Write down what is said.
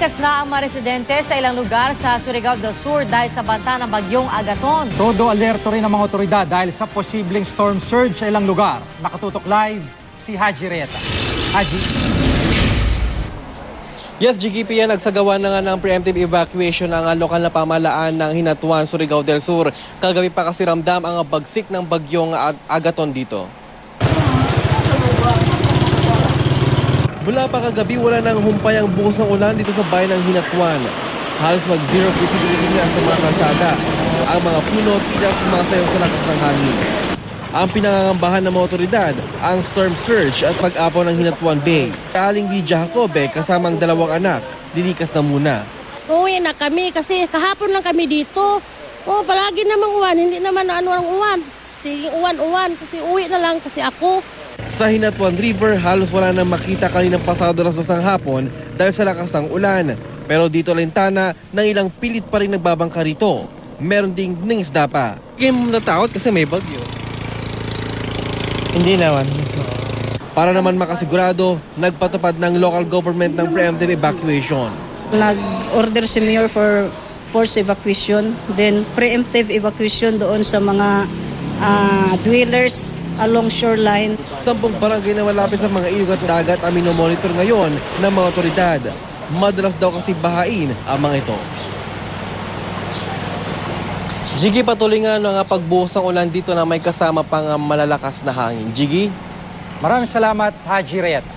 Lumikas na ang mga residente sa ilang lugar sa Surigao del Sur dahil sa banta ng bagyong Agaton. Todo alerto rin ang mga otoridad dahil sa posibleng storm surge sa ilang lugar. Nakatutok live si Haji Reta. Haji. Yes, GKP yan, nagsagawa na nga ng preemptive evacuation ang lokal na pamahalaan ng Hinatuan, Surigao del Sur. Kagabi pa kasi ramdam ang bagsik ng bagyong Agaton dito. Mula pa kagabi, wala nang humpay ang buhos ng ulan dito sa bayan ng Hinatuan. Halos mag-zero visibility na sa mga kalsada. Ang mga puno tila sumasayaw sa lakas ng hangin. Ang pinangangambahan ng mga otoridad, ang storm surge at pag-apaw ng Hinatuan Bay. Aling Lydia Jacobe kasamang dalawang anak, dilikas na muna. Uwi na kami kasi kahapon lang kami dito. Palagi namang uwan, hindi naman ano ang uwan. Sige, uwan, kasi uwi na lang kasi ako. Sa Hinatuan River, halos wala nang makita kaninang pasado alas 2 ng hapon dahil sa lakas ng ulan. Pero dito lintana, ng ilang pilit pa rin nagbabangka rito. Meron ding nangisda pa. Hindi mo natakot kasi may bagyo. Hindi naman. Para naman makasigurado, nagpatupad ng local government ng preemptive evacuation. Nag-order si Mayor for forced evacuation, then preemptive evacuation doon sa mga dwellers along shoreline. 10 barangay na malapit sa mga ilog at dagat ang minomonitor ngayon ng mga otoridad. Madalas daw kasi bahain ang mga ito. Jiggy, patuloy nga ang pagbuhos ng ulan dito na may kasama pang malalakas na hangin. Jiggy? Maraming salamat, Haji Reta.